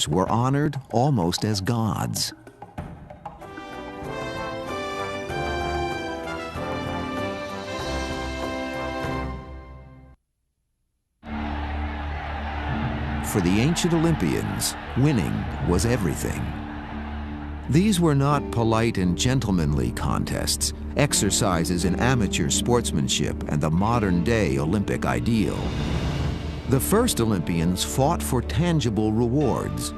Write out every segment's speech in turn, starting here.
were honored almost as gods. For the ancient Olympians, winning was everything. These were not polite and gentlemanly contests, exercises in amateur sportsmanship and the modern-day Olympic ideal. The first Olympians fought for tangible rewards.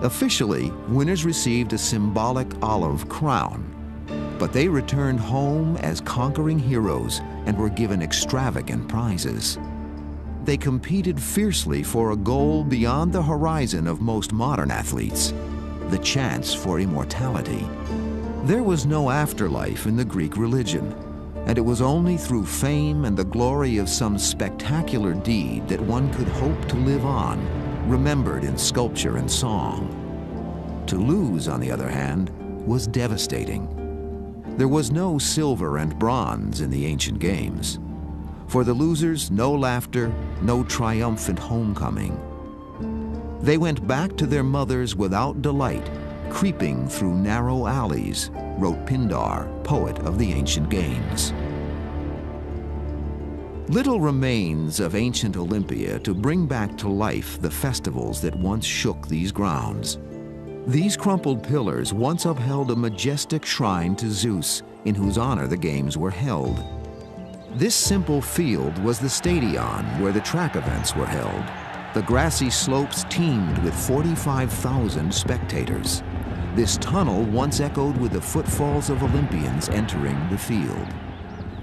Officially, winners received a symbolic olive crown, but they returned home as conquering heroes and were given extravagant prizes. They competed fiercely for a goal beyond the horizon of most modern athletes, the chance for immortality. There was no afterlife in the Greek religion, and it was only through fame and the glory of some spectacular deed that one could hope to live on, remembered in sculpture and song. To lose, on the other hand, was devastating. There was no silver and bronze in the ancient games. For the losers, no laughter, no triumphant homecoming. They went back to their mothers without delight, creeping through narrow alleys, wrote Pindar, poet of the ancient games. Little remains of ancient Olympia to bring back to life the festivals that once shook these grounds. These crumpled pillars once upheld a majestic shrine to Zeus, in whose honor the games were held. This simple field was the stadion where the track events were held. The grassy slopes teemed with 45,000 spectators. This tunnel once echoed with the footfalls of Olympians entering the field.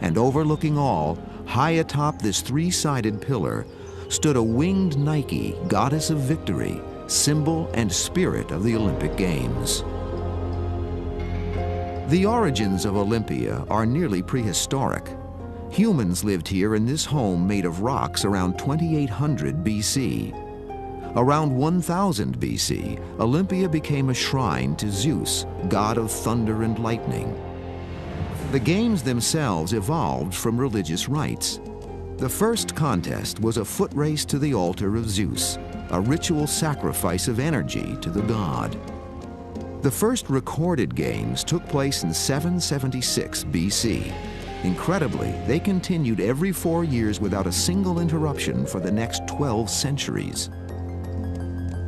And overlooking all, high atop this three-sided pillar, stood a winged Nike, goddess of victory, symbol and spirit of the Olympic Games. The origins of Olympia are nearly prehistoric. Humans lived here in this home made of rocks around 2800 BC. Around 1000 BC, Olympia became a shrine to Zeus, god of thunder and lightning. The games themselves evolved from religious rites. The first contest was a foot race to the altar of Zeus, a ritual sacrifice of energy to the god. The first recorded games took place in 776 BC. Incredibly, they continued every 4 years without a single interruption for the next 12 centuries.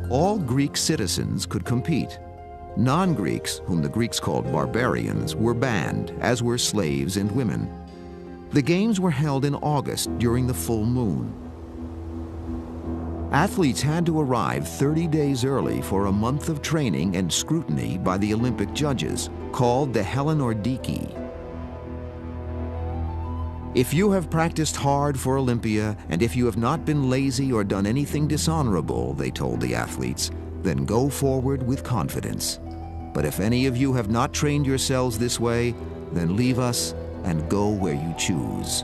All Greek citizens could compete. Non-Greeks, whom the Greeks called barbarians, were banned, as were slaves and women. The games were held in August during the full moon. Athletes had to arrive 30 days early for a month of training and scrutiny by the Olympic judges, called the Hellenordichi. If you have practiced hard for Olympia, and if you have not been lazy or done anything dishonorable, they told the athletes, then go forward with confidence. But if any of you have not trained yourselves this way, then leave us and go where you choose.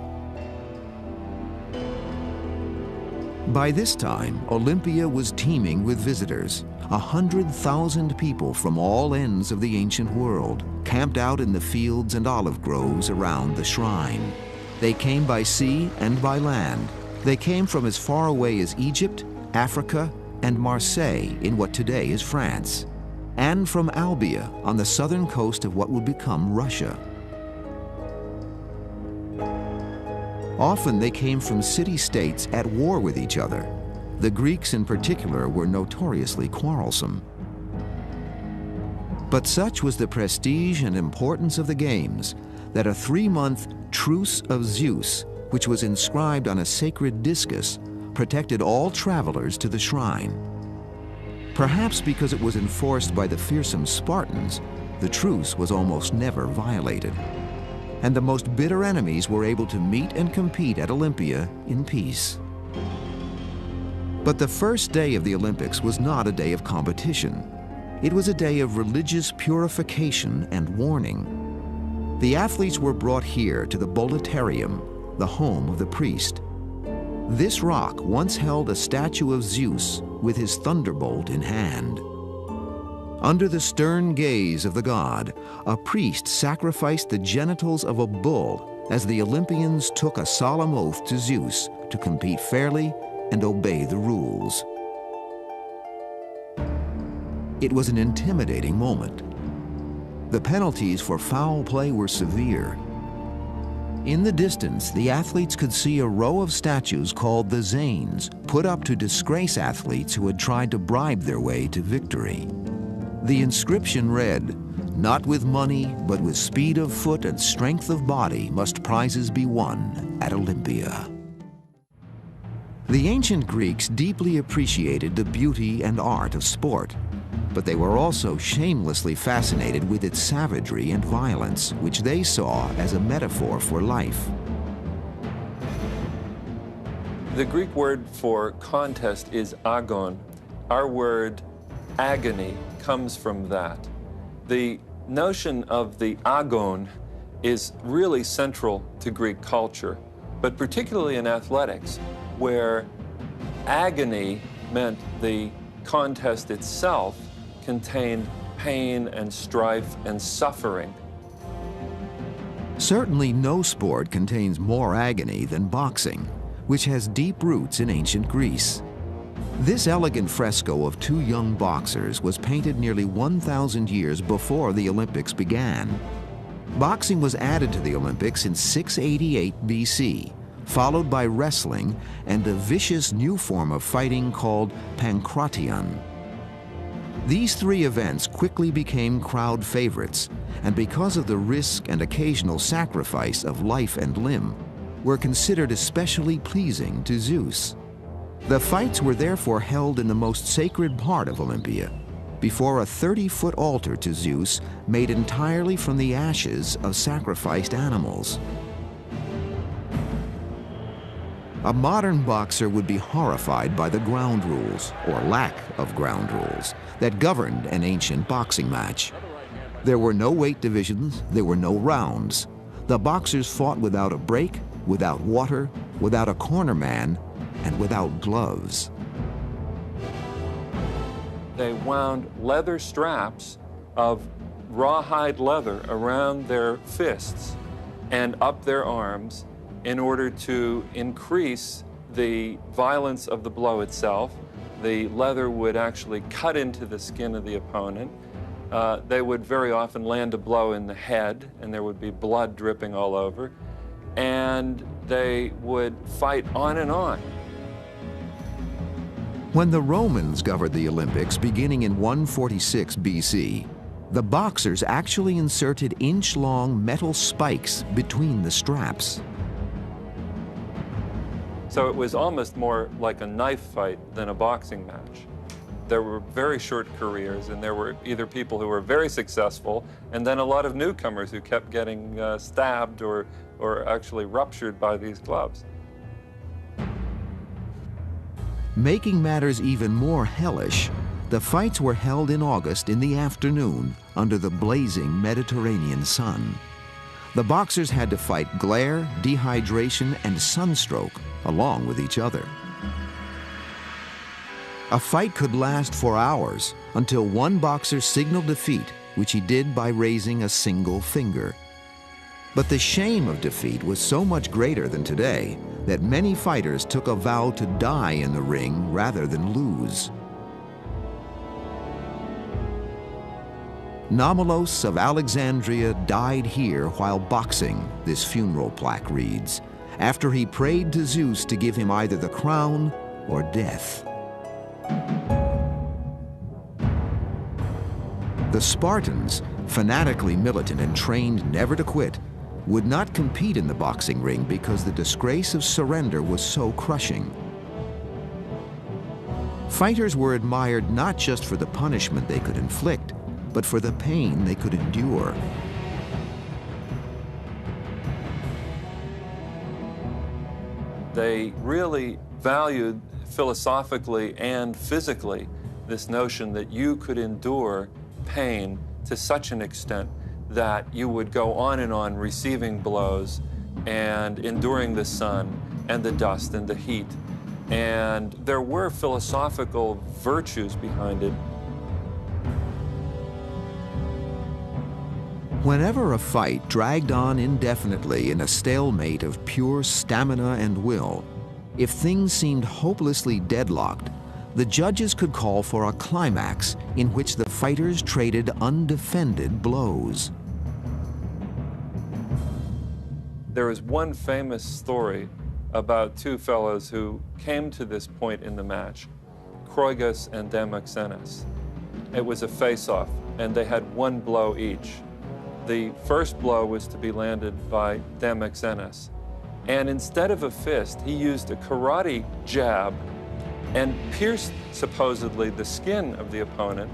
By this time, Olympia was teeming with visitors. 100,000 people from all ends of the ancient world camped out in the fields and olive groves around the shrine. They came by sea and by land. They came from as far away as Egypt, Africa, and Marseille in what today is France, and from Albia on the southern coast of what would become Russia. Often they came from city-states at war with each other. The Greeks in particular were notoriously quarrelsome. But such was the prestige and importance of the games that a 3-month Truce of Zeus, which was inscribed on a sacred discus, protected all travelers to the shrine. Perhaps because it was enforced by the fearsome Spartans, the truce was almost never violated. And the most bitter enemies were able to meet and compete at Olympia in peace. But the first day of the Olympics was not a day of competition. It was a day of religious purification and warning. The athletes were brought here to the Boletarium, the home of the priest. This rock once held a statue of Zeus with his thunderbolt in hand. Under the stern gaze of the god, a priest sacrificed the genitals of a bull as the Olympians took a solemn oath to Zeus to compete fairly and obey the rules. It was an intimidating moment. The penalties for foul play were severe. In the distance, the athletes could see a row of statues called the Zanes, put up to disgrace athletes who had tried to bribe their way to victory. The inscription read, "Not with money, but with speed of foot and strength of body must prizes be won at Olympia." The ancient Greeks deeply appreciated the beauty and art of sport, but they were also shamelessly fascinated with its savagery and violence, which they saw as a metaphor for life. The Greek word for contest is agon. Our word agony comes from that. The notion of the agon is really central to Greek culture, but particularly in athletics, where agony meant the contest itself contained pain and strife and suffering. Certainly no sport contains more agony than boxing, which has deep roots in ancient Greece. This elegant fresco of two young boxers was painted nearly 1,000 years before the Olympics began. Boxing was added to the Olympics in 688 BC, followed by wrestling and a vicious new form of fighting called pankration. These three events quickly became crowd favorites, and because of the risk and occasional sacrifice of life and limb, were considered especially pleasing to Zeus. The fights were therefore held in the most sacred part of Olympia, before a 30-foot altar to Zeus made entirely from the ashes of sacrificed animals. A modern boxer would be horrified by the ground rules, or lack of ground rules, that governed an ancient boxing match. There were no weight divisions, there were no rounds. The boxers fought without a break, without water, without a corner man, and without gloves. They wound leather straps of rawhide leather around their fists and up their arms in order to increase the violence of the blow itself. The leather would actually cut into the skin of the opponent. They would very often land a blow in the head, and there would be blood dripping all over. And they would fight on and on. When the Romans governed the Olympics beginning in 146 BC, the boxers actually inserted inch-long metal spikes between the straps. So it was almost more like a knife fight than a boxing match. There were very short careers, and there were either people who were very successful, and then a lot of newcomers who kept getting stabbed or actually ruptured by these gloves. Making matters even more hellish, the fights were held in August in the afternoon under the blazing Mediterranean sun. The boxers had to fight glare, dehydration, and sunstroke along with each other. A fight could last for hours until one boxer signaled defeat, which he did by raising a single finger. But the shame of defeat was so much greater than today that many fighters took a vow to die in the ring rather than lose. Nomolos of Alexandria died here while boxing, this funeral plaque reads, after he prayed to Zeus to give him either the crown or death. The Spartans, fanatically militant and trained never to quit, would not compete in the boxing ring because the disgrace of surrender was so crushing. Fighters were admired not just for the punishment they could inflict, but for the pain they could endure. They really valued philosophically and physically this notion that you could endure pain to such an extent that you would go on and on receiving blows and enduring the sun and the dust and the heat. And there were philosophical virtues behind it. Whenever a fight dragged on indefinitely in a stalemate of pure stamina and will, if things seemed hopelessly deadlocked, the judges could call for a climax in which the fighters traded undefended blows. There is one famous story about two fellows who came to this point in the match, Kroigus and Demosthenes. It was a face-off, and they had one blow each. The first blow was to be landed by Demosthenes, and instead of a fist, he used a karate jab and pierced, supposedly, the skin of the opponent,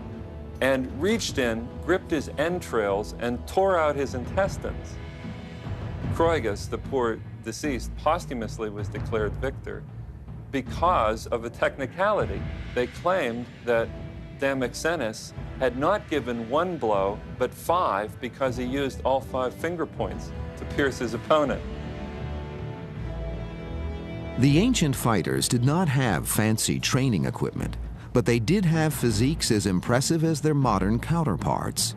and reached in, gripped his entrails, and tore out his intestines. Kroigus, the poor deceased, posthumously was declared victor because of a technicality. They claimed that Demosthenes had not given one blow, but 5, because he used all 5 finger points to pierce his opponent. The ancient fighters did not have fancy training equipment, but they did have physiques as impressive as their modern counterparts.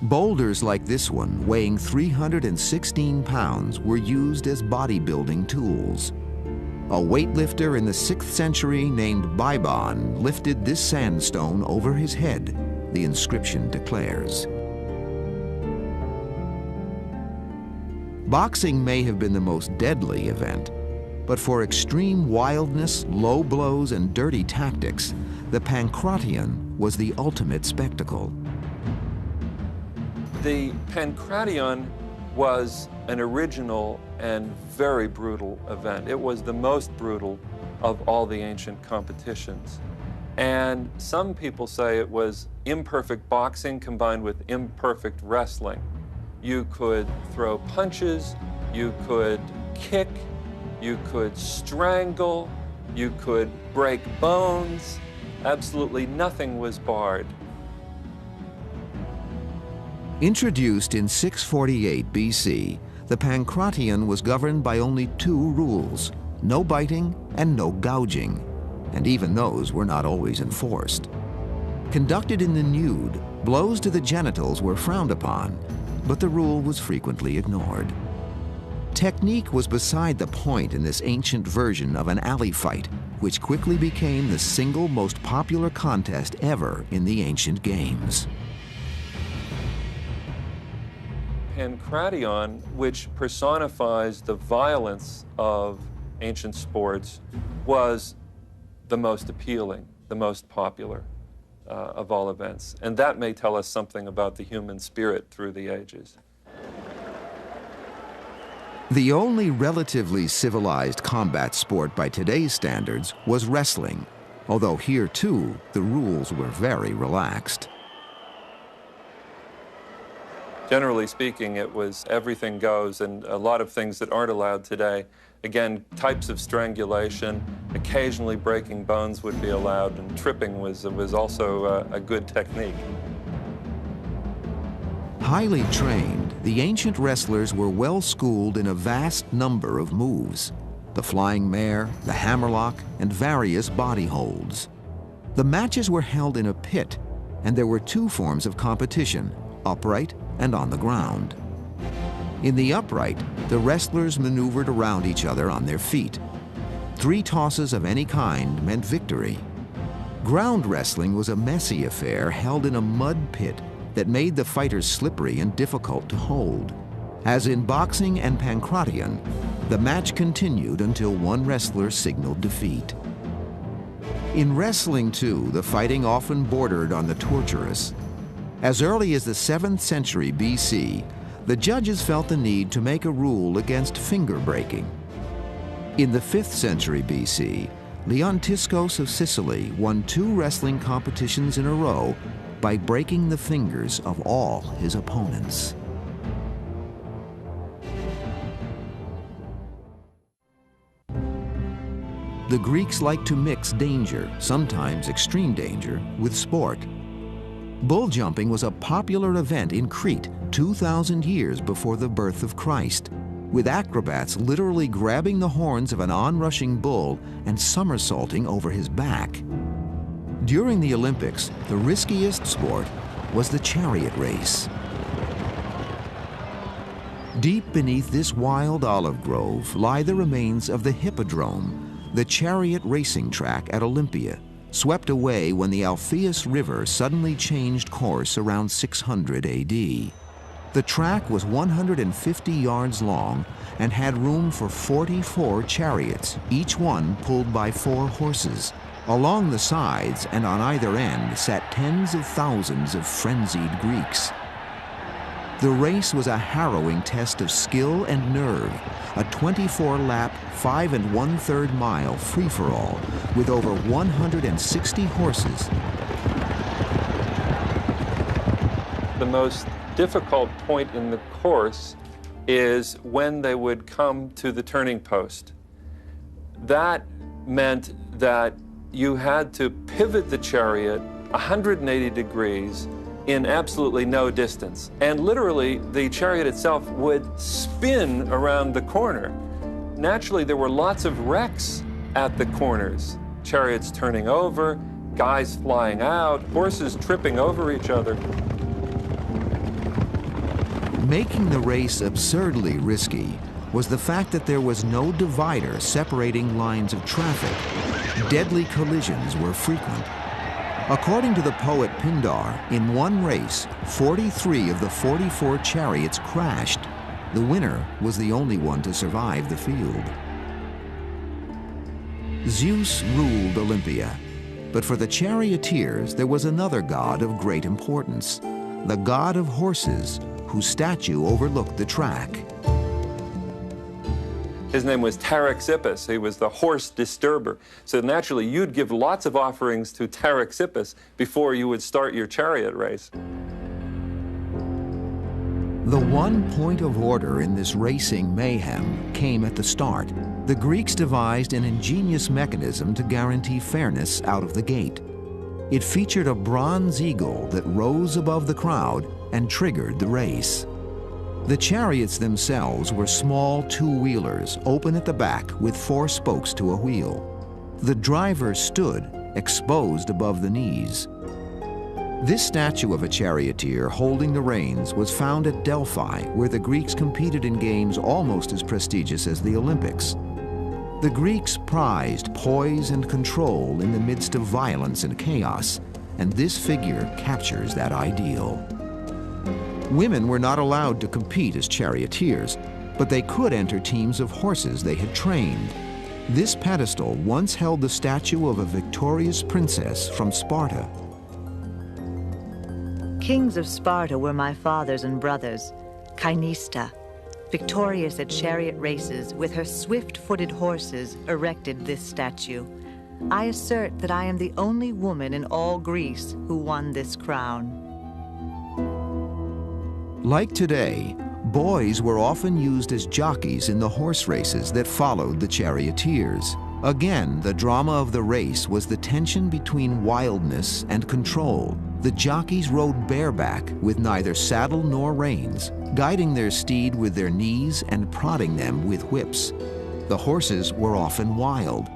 Boulders like this one, weighing 316 pounds, were used as bodybuilding tools. A weightlifter in the 6th century named Bybon lifted this sandstone over his head, the inscription declares. Boxing may have been the most deadly event, but for extreme wildness, low blows, and dirty tactics, the Pankration was the ultimate spectacle. The Pankration was an original and very brutal event. It was the most brutal of all the ancient competitions. And some people say it was imperfect boxing combined with imperfect wrestling. You could throw punches, you could kick, you could strangle, you could break bones. Absolutely nothing was barred. Introduced in 648 BC, the Pankration was governed by only 2 rules: no biting and no gouging, and even those were not always enforced. Conducted in the nude, blows to the genitals were frowned upon, but the rule was frequently ignored. Technique was beside the point in this ancient version of an alley fight, which quickly became the single most popular contest ever in the ancient games. Pankration, which personifies the violence of ancient sports, was the most appealing, the most popular of all events. And that may tell us something about the human spirit through the ages. The only relatively civilized combat sport by today's standards was wrestling, although here too the rules were very relaxed. Generally speaking, it was everything goes, and a lot of things that aren't allowed today. Again, types of strangulation, occasionally breaking bones would be allowed, and tripping was also a good technique. Highly trained, the ancient wrestlers were well schooled in a vast number of moves: the flying mare, the hammerlock, and various body holds. The matches were held in a pit, and there were 2 forms of competition: upright and on the ground. In the upright, the wrestlers maneuvered around each other on their feet. 3 tosses of any kind meant victory. Ground wrestling was a messy affair held in a mud pit that made the fighters slippery and difficult to hold. As in boxing and Pankration, the match continued until one wrestler signaled defeat. In wrestling, too, the fighting often bordered on the torturous. As early as the 7th century BC, the judges felt the need to make a rule against finger breaking. In the 5th century BC, Leontiscus of Sicily won 2 wrestling competitions in a row by breaking the fingers of all his opponents. The Greeks liked to mix danger, sometimes extreme danger, with sport. Bull jumping was a popular event in Crete 2,000 years before the birth of Christ, with acrobats literally grabbing the horns of an onrushing bull and somersaulting over his back. During the Olympics, the riskiest sport was the chariot race. Deep beneath this wild olive grove lie the remains of the Hippodrome, the chariot racing track at Olympia, swept away when the Alpheus River suddenly changed course around 600 AD. The track was 150 yards long and had room for 44 chariots, each one pulled by 4 horses. Along the sides and on either end sat tens of thousands of frenzied Greeks. The race was a harrowing test of skill and nerve, a 24-lap, 5 1/3 mile free-for-all with over 160 horses. The most difficult point in the course is when they would come to the turning post. That meant that you had to pivot the chariot 180 degrees in absolutely no distance. And literally, the chariot itself would spin around the corner. Naturally, there were lots of wrecks at the corners. Chariots turning over, guys flying out, horses tripping over each other. Making the race absurdly risky was the fact that there was no divider separating lines of traffic. Deadly collisions were frequent. According to the poet Pindar, in one race, 43 of the 44 chariots crashed. The winner was the only one to survive the field. Zeus ruled Olympia, but for the charioteers there was another god of great importance, the god of horses, whose statue overlooked the track. His name was Taraxippus. He was the horse disturber. So naturally, you'd give lots of offerings to Taraxippus before you would start your chariot race. The one point of order in this racing mayhem came at the start. The Greeks devised an ingenious mechanism to guarantee fairness out of the gate. It featured a bronze eagle that rose above the crowd and triggered the race. The chariots themselves were small two-wheelers, open at the back with 4 spokes to a wheel. The driver stood, exposed above the knees. This statue of a charioteer holding the reins was found at Delphi, where the Greeks competed in games almost as prestigious as the Olympics. The Greeks prized poise and control in the midst of violence and chaos, and this figure captures that ideal. Women were not allowed to compete as charioteers, but they could enter teams of horses they had trained. This pedestal once held the statue of a victorious princess from Sparta. Kings of Sparta were my fathers and brothers. Cainista, victorious at chariot races with her swift-footed horses, erected this statue. I assert that I am the only woman in all Greece who won this crown. Like today, boys were often used as jockeys in the horse races that followed the charioteers. Again, the drama of the race was the tension between wildness and control. The jockeys rode bareback with neither saddle nor reins, guiding their steed with their knees and prodding them with whips. The horses were often wild.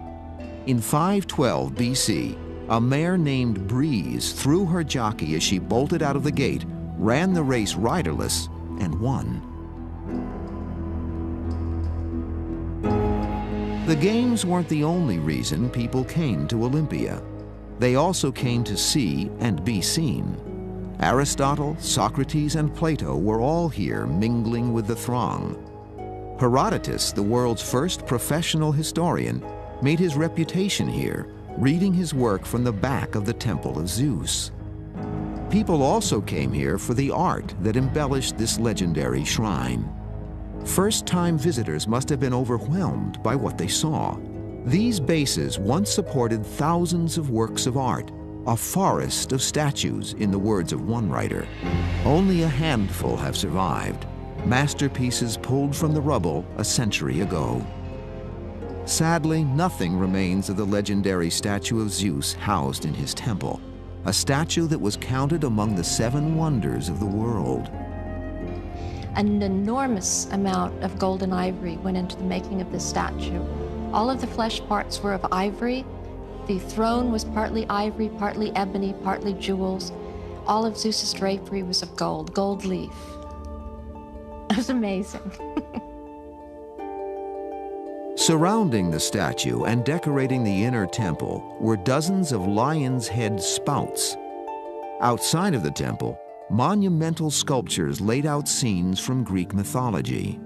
In 512 BC, a mare named Breeze threw her jockey as she bolted out of the gate, ran the race riderless, and won. The games weren't the only reason people came to Olympia. They also came to see and be seen. Aristotle, Socrates, and Plato were all here mingling with the throng. Herodotus, the world's first professional historian, made his reputation here, reading his work from the back of the Temple of Zeus. People also came here for the art that embellished this legendary shrine. First-time visitors must have been overwhelmed by what they saw. These bases once supported thousands of works of art, a forest of statues, in the words of one writer. Only a handful have survived, masterpieces pulled from the rubble a century ago. Sadly, nothing remains of the legendary statue of Zeus housed in his temple, a statue that was counted among the 7 wonders of the world. An enormous amount of gold and ivory went into the making of this statue. All of the flesh parts were of ivory. The throne was partly ivory, partly ebony, partly jewels. All of Zeus's drapery was of gold, gold leaf. It was amazing. Surrounding the statue and decorating the inner temple were dozens of lion's head spouts. Outside of the temple, monumental sculptures laid out scenes from Greek mythology.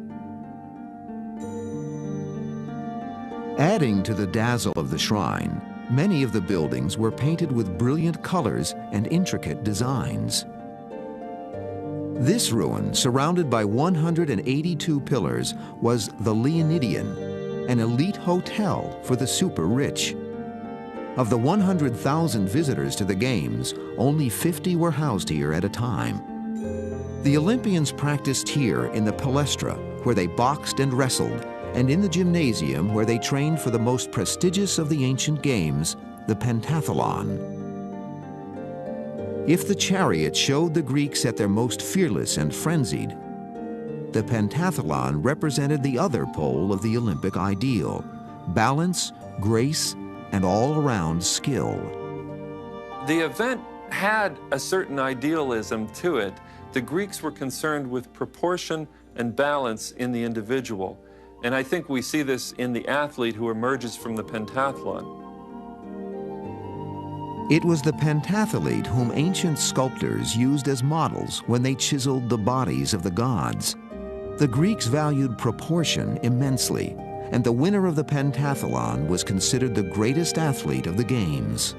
Adding to the dazzle of the shrine, many of the buildings were painted with brilliant colors and intricate designs. This ruin, surrounded by 182 pillars, was the Leonidion, an elite hotel for the super-rich. Of the 100,000 visitors to the Games, only 50 were housed here at a time. The Olympians practiced here in the Palestra, where they boxed and wrestled, and in the gymnasium where they trained for the most prestigious of the ancient games, the pentathlon. If the chariot showed the Greeks at their most fearless and frenzied, the pentathlon represented the other pole of the Olympic ideal: balance, grace, and all-around skill. The event had a certain idealism to it. The Greeks were concerned with proportion and balance in the individual. And I think we see this in the athlete who emerges from the pentathlon. It was the pentathlete whom ancient sculptors used as models when they chiseled the bodies of the gods. The Greeks valued proportion immensely, and the winner of the pentathlon was considered the greatest athlete of the games.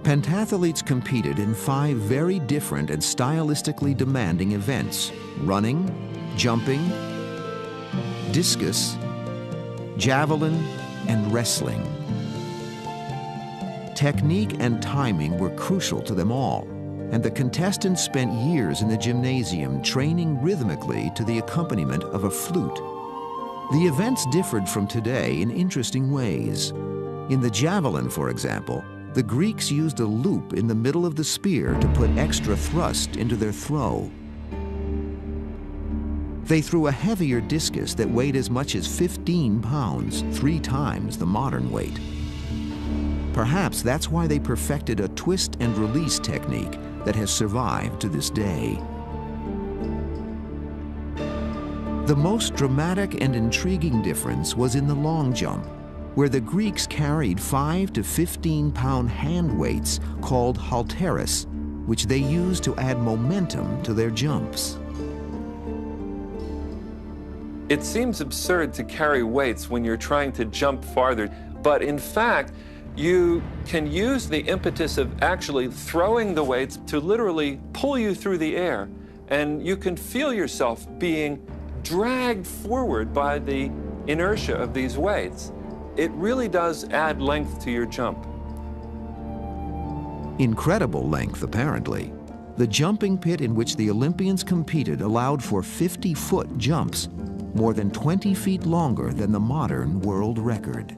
Pentathletes competed in 5 very different and stylistically demanding events: running, jumping, discus, javelin, and wrestling. Technique and timing were crucial to them all, and the contestants spent years in the gymnasium training rhythmically to the accompaniment of a flute. The events differed from today in interesting ways. In the javelin, for example, the Greeks used a loop in the middle of the spear to put extra thrust into their throw. They threw a heavier discus that weighed as much as 15 pounds, 3 times the modern weight. Perhaps that's why they perfected a twist and release technique that has survived to this day. The most dramatic and intriguing difference was in the long jump, where the Greeks carried 5 to 15-pound hand weights called halteres, which they used to add momentum to their jumps. It seems absurd to carry weights when you're trying to jump farther, but in fact, you can use the impetus of actually throwing the weights to literally pull you through the air, and you can feel yourself being dragged forward by the inertia of these weights. It really does add length to your jump. Incredible length, apparently. The jumping pit in which the Olympians competed allowed for 50-foot jumps, more than 20 feet longer than the modern world record.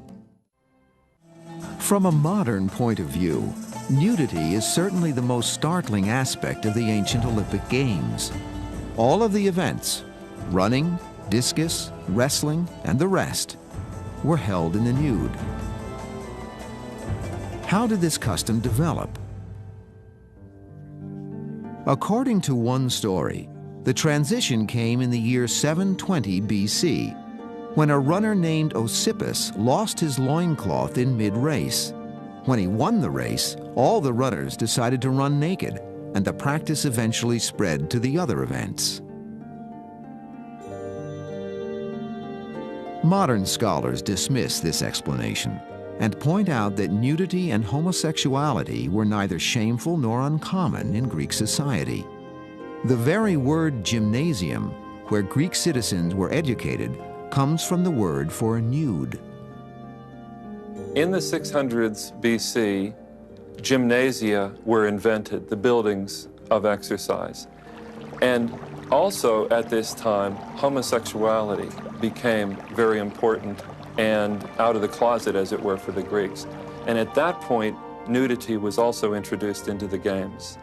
From a modern point of view, nudity is certainly the most startling aspect of the ancient Olympic Games. All of the events, running, discus, wrestling, and the rest, were held in the nude. How did this custom develop? According to one story, the transition came in the year 720 BC, when a runner named Osippus lost his loincloth in mid-race. When he won the race, all the runners decided to run naked, and the practice eventually spread to the other events. Modern scholars dismiss this explanation and point out that nudity and homosexuality were neither shameful nor uncommon in Greek society. The very word gymnasium, where Greek citizens were educated, comes from the word for nude. In the 600s BC, gymnasia were invented, the buildings of exercise. And also at this time, homosexuality became very important and out of the closet, as it were, for the Greeks. And at that point, nudity was also introduced into the games.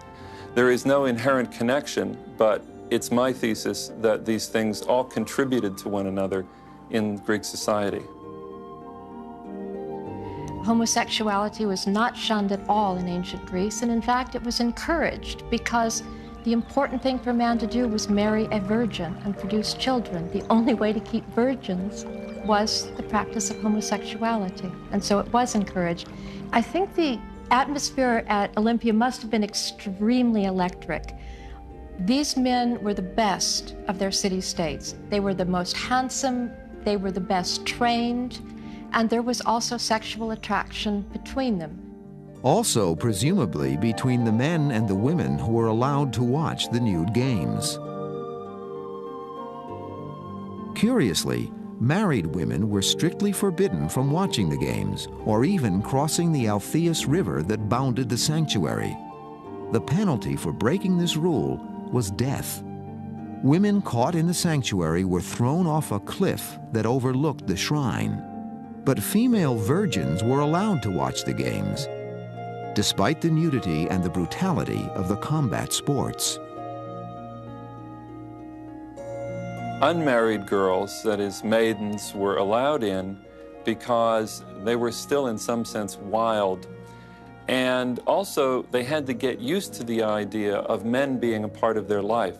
There is no inherent connection, but it's my thesis that these things all contributed to one another in Greek society. Homosexuality was not shunned at all in ancient Greece, and in fact it was encouraged, because the important thing for a man to do was marry a virgin and produce children, the only way to keep virgins. was the practice of homosexuality, and so it was encouraged. I think the atmosphere at Olympia must have been extremely electric. These men were the best of their city-states. They were the most handsome, they were the best trained, and there was also sexual attraction between them. Also, presumably, between the men and the women who were allowed to watch the nude games. Curiously, married women were strictly forbidden from watching the games or even crossing the Alpheus River that bounded the sanctuary. The penalty for breaking this rule was death. Women caught in the sanctuary were thrown off a cliff that overlooked the shrine. But female virgins were allowed to watch the games, despite the nudity and the brutality of the combat sports. Unmarried girls, that is, maidens, were allowed in because they were still, in some sense, wild. And also, they had to get used to the idea of men being a part of their life.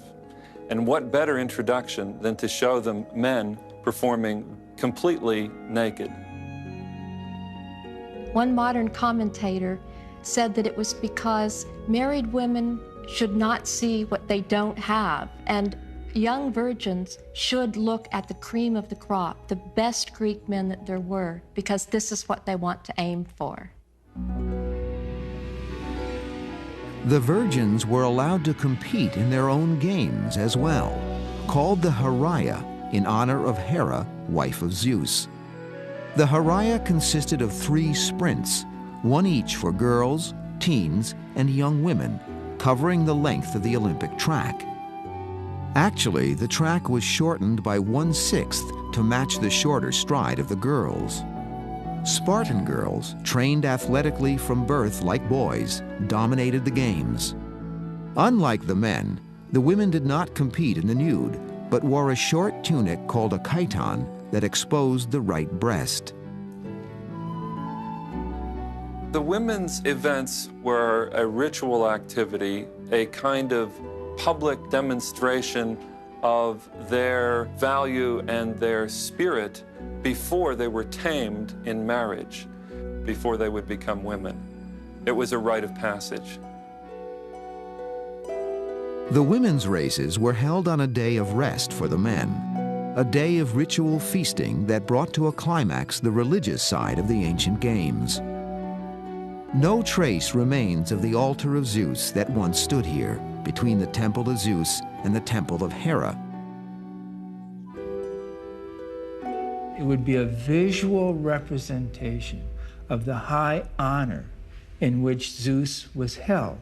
And what better introduction than to show them men performing completely naked? One modern commentator said that it was because married women should not see what they don't have, and young virgins should look at the cream of the crop, the best Greek men that there were, because this is what they want to aim for. The virgins were allowed to compete in their own games as well, called the Heraia, in honor of Hera, wife of Zeus. The Heraia consisted of 3 sprints, one each for girls, teens, and young women, covering the length of the Olympic track. Actually, the track was shortened by 1/6 to match the shorter stride of the girls. Spartan girls, trained athletically from birth like boys, dominated the games. Unlike the men, the women did not compete in the nude, but wore a short tunic called a chiton that exposed the right breast. The women's events were a ritual activity, a kind of public demonstration of their value and their spirit before they were tamed in marriage, before they would become women. It was a rite of passage. The women's races were held on a day of rest for the men, a day of ritual feasting that brought to a climax the religious side of the ancient games. No trace remains of the altar of Zeus that once stood here, between the temple of Zeus and the temple of Hera. It would be a visual representation of the high honor in which Zeus was held.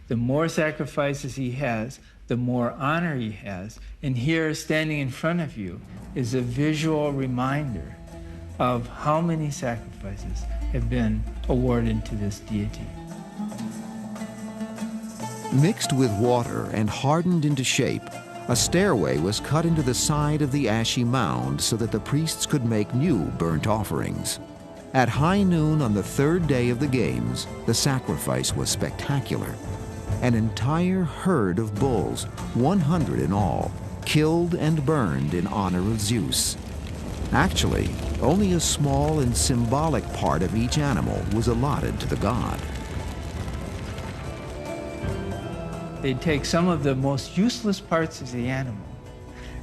The more sacrifices he has, the more honor he has. And here, standing in front of you, is a visual reminder of how many sacrifices have been awarded to this deity. Mixed with water and hardened into shape, a stairway was cut into the side of the ashy mound so that the priests could make new burnt offerings. At high noon on the 3rd day of the games, the sacrifice was spectacular. An entire herd of bulls, 100 in all, killed and burned in honor of Zeus. Actually, only a small and symbolic part of each animal was allotted to the god. They'd take some of the most useless parts of the animal,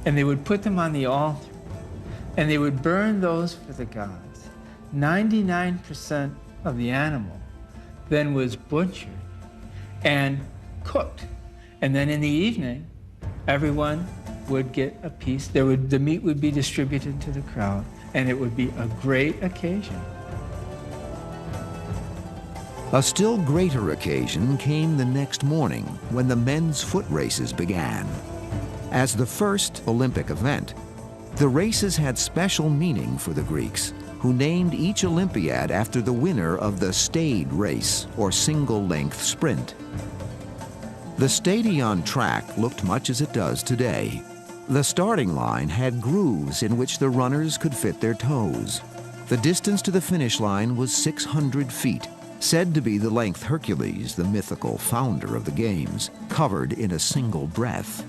and they would put them on the altar, and they would burn those for the gods. 99% of the animal then was butchered and cooked. And then in the evening, everyone would get a piece. The meat would be distributed to the crowd, and it would be a great occasion. A still greater occasion came the next morning when the men's foot races began. As the first Olympic event, the races had special meaning for the Greeks, who named each Olympiad after the winner of the stade race, or single-length sprint. The stadion track looked much as it does today. The starting line had grooves in which the runners could fit their toes. The distance to the finish line was 600 feet, said to be the length Hercules, the mythical founder of the games, covered in a single breath.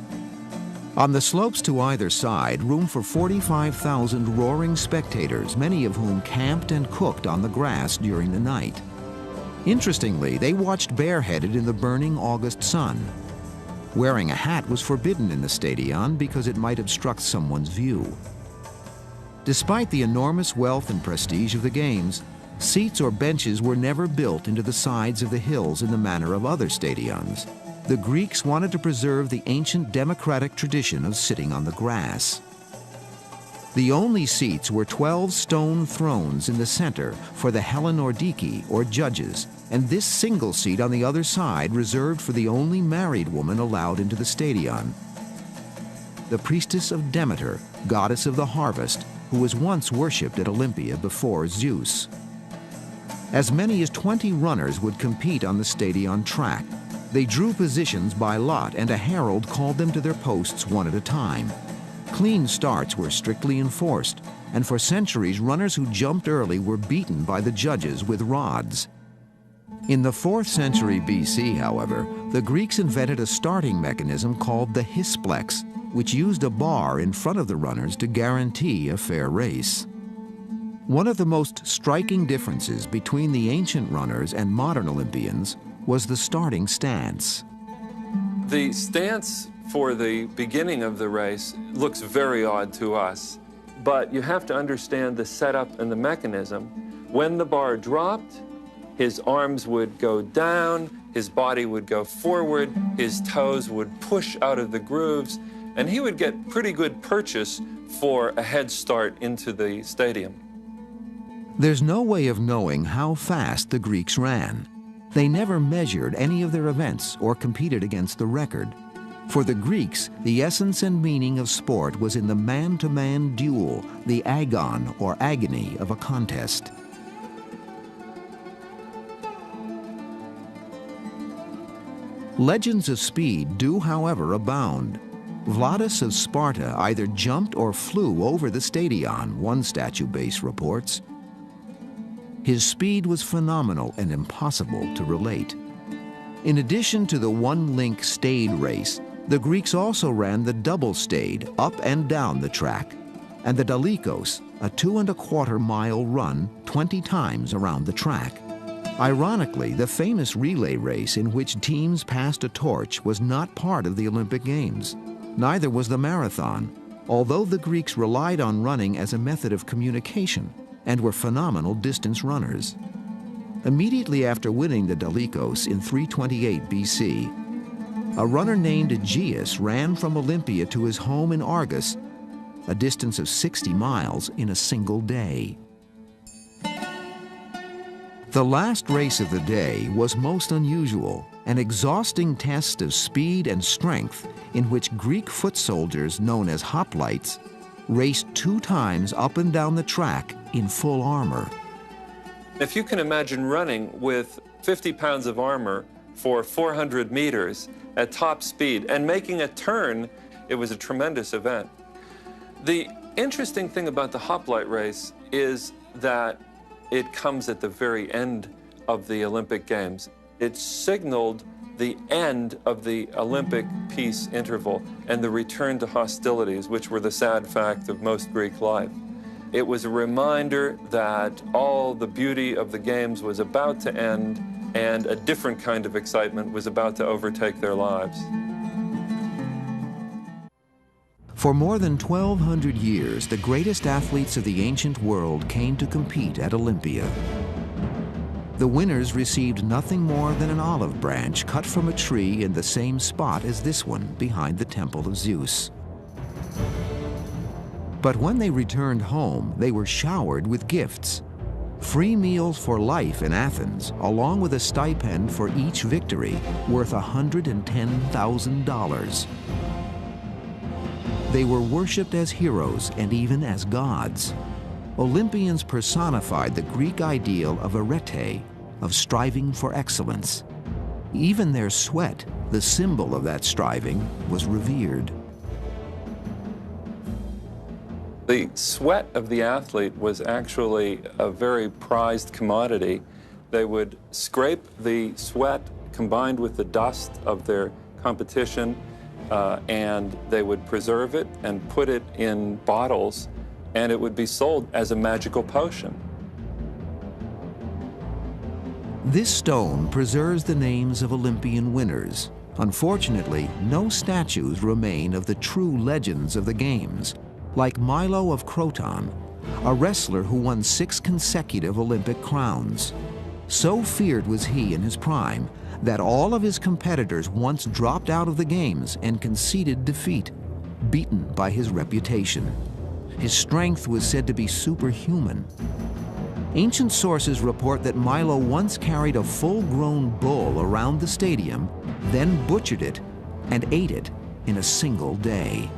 On the slopes to either side, room for 45,000 roaring spectators, many of whom camped and cooked on the grass during the night. Interestingly, they watched bareheaded in the burning August sun. Wearing a hat was forbidden in the stadion because it might obstruct someone's view. Despite the enormous wealth and prestige of the games, seats or benches were never built into the sides of the hills in the manner of other stadions. The Greeks wanted to preserve the ancient democratic tradition of sitting on the grass. The only seats were 12 stone thrones in the center for the Hellenordiki, or judges, and this single seat on the other side reserved for the only married woman allowed into the stadion, the priestess of Demeter, goddess of the harvest, who was once worshipped at Olympia before Zeus. As many as 20 runners would compete on the stadion track. They drew positions by lot, and a herald called them to their posts one at a time. Clean starts were strictly enforced, and for centuries, runners who jumped early were beaten by the judges with rods. In the 4th century BC, however, the Greeks invented a starting mechanism called the hisplex, which used a bar in front of the runners to guarantee a fair race. One of the most striking differences between the ancient runners and modern Olympians was the starting stance. The stance for the beginning of the race looks very odd to us, but you have to understand the setup and the mechanism. When the bar dropped, his arms would go down, his body would go forward, his toes would push out of the grooves, and he would get pretty good purchase for a head start into the stadium. There's no way of knowing how fast the Greeks ran. They never measured any of their events or competed against the record. For the Greeks, the essence and meaning of sport was in the man-to-man duel, the agon or agony of a contest. Legends of speed do, however, abound. Vladis of Sparta either jumped or flew over the stadion, one statue base reports. His speed was phenomenal and impossible to relate. In addition to the one-link stayed race, the Greeks also ran the double stayed up and down the track, and the Dalikos, a 2¼ mile run 20 times around the track. Ironically, the famous relay race in which teams passed a torch was not part of the Olympic Games. Neither was the marathon, although the Greeks relied on running as a method of communication and were phenomenal distance runners. Immediately after winning the Dalikos in 328 BC, a runner named Aegeus ran from Olympia to his home in Argos, a distance of 60 miles in a single day. The last race of the day was most unusual, an exhausting test of speed and strength in which Greek foot soldiers known as hoplites raced 2 times up and down the track in full armor. If you can imagine running with 50 pounds of armor for 400 meters at top speed and making a turn, it was a tremendous event. The interesting thing about the hoplite race is that it comes at the very end of the Olympic Games. It signaled the end of the Olympic peace interval and the return to hostilities, which were the sad fact of most Greek life. It was a reminder that all the beauty of the Games was about to end and a different kind of excitement was about to overtake their lives. For more than 1,200 years, the greatest athletes of the ancient world came to compete at Olympia. The winners received nothing more than an olive branch cut from a tree in the same spot as this one behind the Temple of Zeus. But when they returned home, they were showered with gifts. Free meals for life in Athens, along with a stipend for each victory, worth $110,000. They were worshipped as heroes and even as gods. Olympians personified the Greek ideal of arete, of striving for excellence. Even their sweat, the symbol of that striving, was revered. The sweat of the athlete was actually a very prized commodity. They would scrape the sweat combined with the dust of their competition and they would preserve it and put it in bottles, and it would be sold as a magical potion. This stone preserves the names of Olympian winners. Unfortunately, no statues remain of the true legends of the games, like Milo of Croton, a wrestler who won 6 consecutive Olympic crowns. So feared was he in his prime that all of his competitors once dropped out of the games and conceded defeat, beaten by his reputation. His strength was said to be superhuman. Ancient sources report that Milo once carried a full-grown bull around the stadium, then butchered it and ate it in a single day.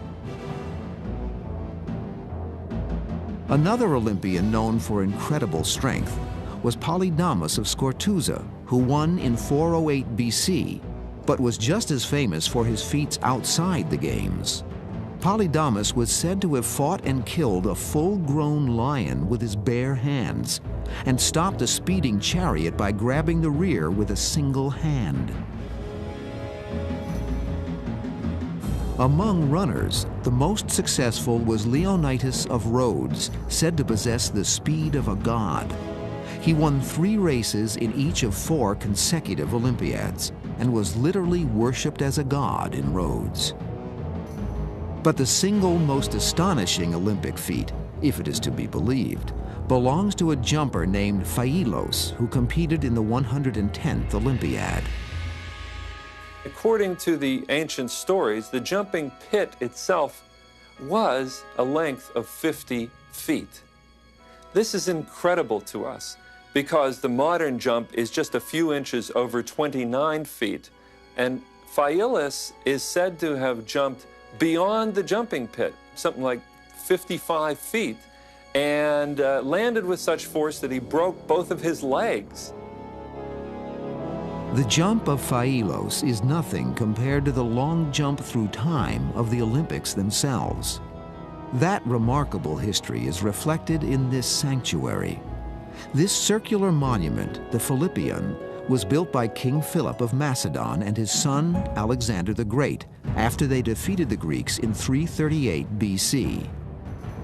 Another Olympian known for incredible strength was Polydamas of Scortouza, who won in 408 BC, but was just as famous for his feats outside the games. Polydamas was said to have fought and killed a full-grown lion with his bare hands, and stopped a speeding chariot by grabbing the rear with a single hand. Among runners, the most successful was Leonidas of Rhodes, said to possess the speed of a god. He won 3 races in each of 4 consecutive Olympiads, and was literally worshipped as a god in Rhodes. But the single most astonishing Olympic feat, if it is to be believed, belongs to a jumper named Phailos, who competed in the 110th Olympiad. According to the ancient stories, the jumping pit itself was a length of 50 feet. This is incredible to us because the modern jump is just a few inches over 29 feet, and Phailos is said to have jumped beyond the jumping pit, something like 55 feet, and landed with such force that he broke both of his legs. The jump of Phailos is nothing compared to the long jump through time of the Olympics themselves. That remarkable history is reflected in this sanctuary. This circular monument, the Philippion, was built by King Philip of Macedon and his son Alexander the Great after they defeated the Greeks in 338 BC.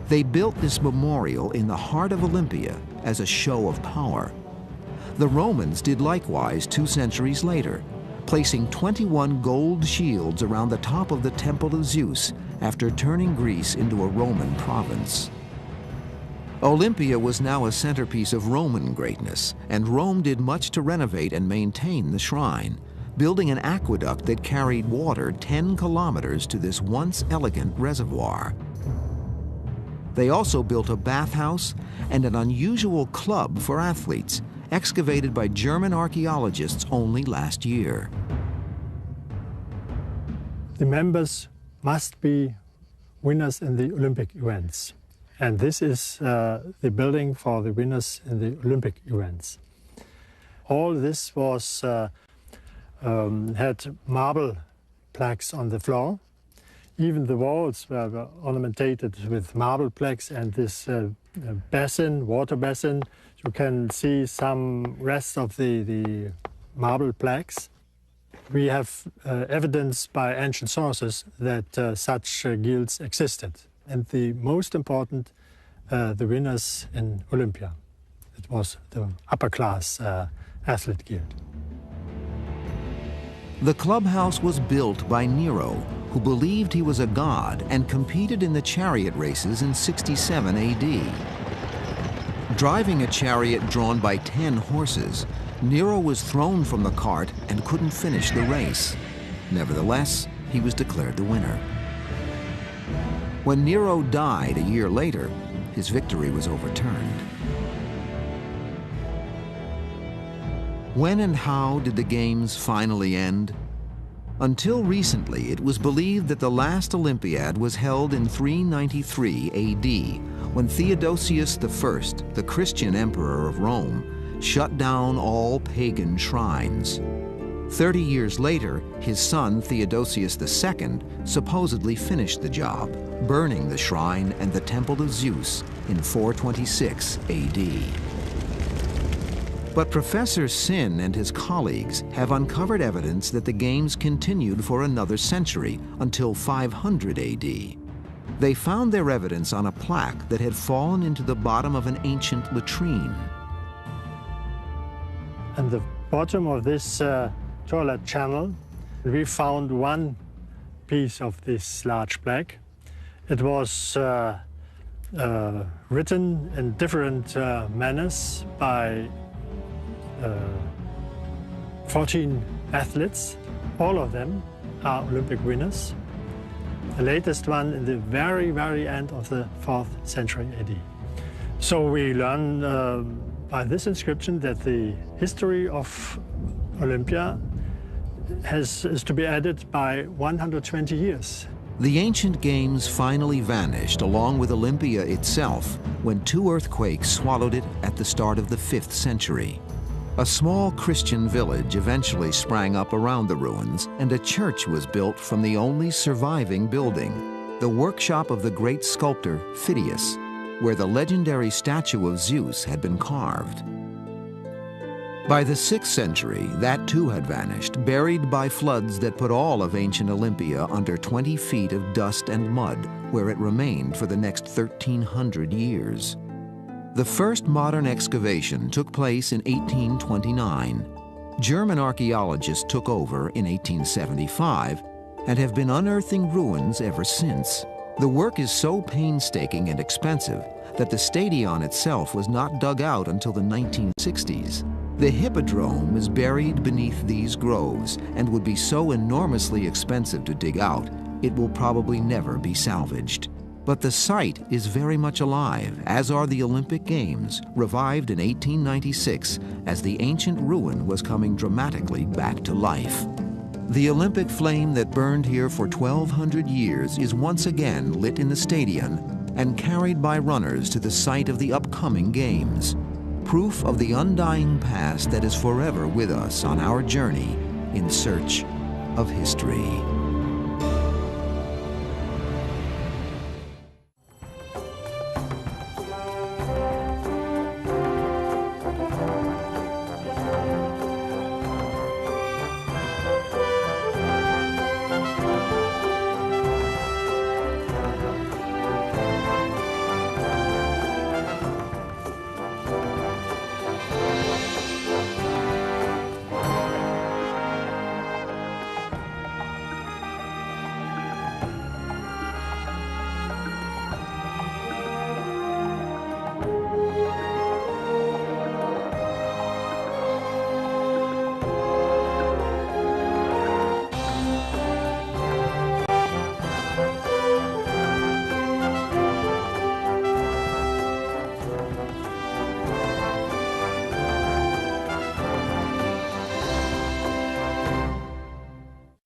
They built this memorial in the heart of Olympia as a show of power. The Romans did likewise 2 centuries later, placing 21 gold shields around the top of the Temple of Zeus after turning Greece into a Roman province. Olympia was now a centerpiece of Roman greatness, and Rome did much to renovate and maintain the shrine, building an aqueduct that carried water 10 kilometers to this once elegant reservoir. They also built a bathhouse and an unusual club for athletes, excavated by German archaeologists only last year. The members must be winners in the Olympic events. And this is the building for the winners in the Olympic events. All this was had marble plaques on the floor. Even the walls were ornamented with marble plaques, and this basin, water basin, you can see some rest of the marble plaques. We have evidence by ancient sources that such guilds existed. And the most important, the winners in Olympia. It was the upper class athlete guild. The clubhouse was built by Nero, who believed he was a god and competed in the chariot races in 67 AD. Driving a chariot drawn by 10 horses, Nero was thrown from the cart and couldn't finish the race. Nevertheless, he was declared the winner. When Nero died a year later, his victory was overturned. When and how did the games finally end? Until recently, it was believed that the last Olympiad was held in 393 AD, when Theodosius I, the Christian emperor of Rome, shut down all pagan shrines. 30 years later, his son Theodosius II supposedly finished the job, burning the shrine and the Temple of Zeus in 426 AD. But Professor Sin and his colleagues have uncovered evidence that the games continued for another century, until 500 AD. They found their evidence on a plaque that had fallen into the bottom of an ancient latrine. At the bottom of this toilet channel, we found one piece of this large plaque. It was written in different manners by 14 athletes. All of them are Olympic winners. The latest one in the very, very end of the 4th century AD. So we learn by this inscription that the history of Olympia is to be added by 120 years. The ancient games finally vanished along with Olympia itself when 2 earthquakes swallowed it at the start of the 5th century. A small Christian village eventually sprang up around the ruins, and a church was built from the only surviving building, the workshop of the great sculptor Phidias, where the legendary statue of Zeus had been carved. By the 6th century, that too had vanished, buried by floods that put all of ancient Olympia under 20 feet of dust and mud, where it remained for the next 1,300 years. The first modern excavation took place in 1829. German archaeologists took over in 1875 and have been unearthing ruins ever since. The work is so painstaking and expensive that the stadion itself was not dug out until the 1960s. The Hippodrome is buried beneath these groves and would be so enormously expensive to dig out, it will probably never be salvaged. But the site is very much alive, as are the Olympic Games, revived in 1896 as the ancient ruin was coming dramatically back to life. The Olympic flame that burned here for 1,200 years is once again lit in the stadium and carried by runners to the site of the upcoming Games. Proof of the undying past that is forever with us on our journey in search of history.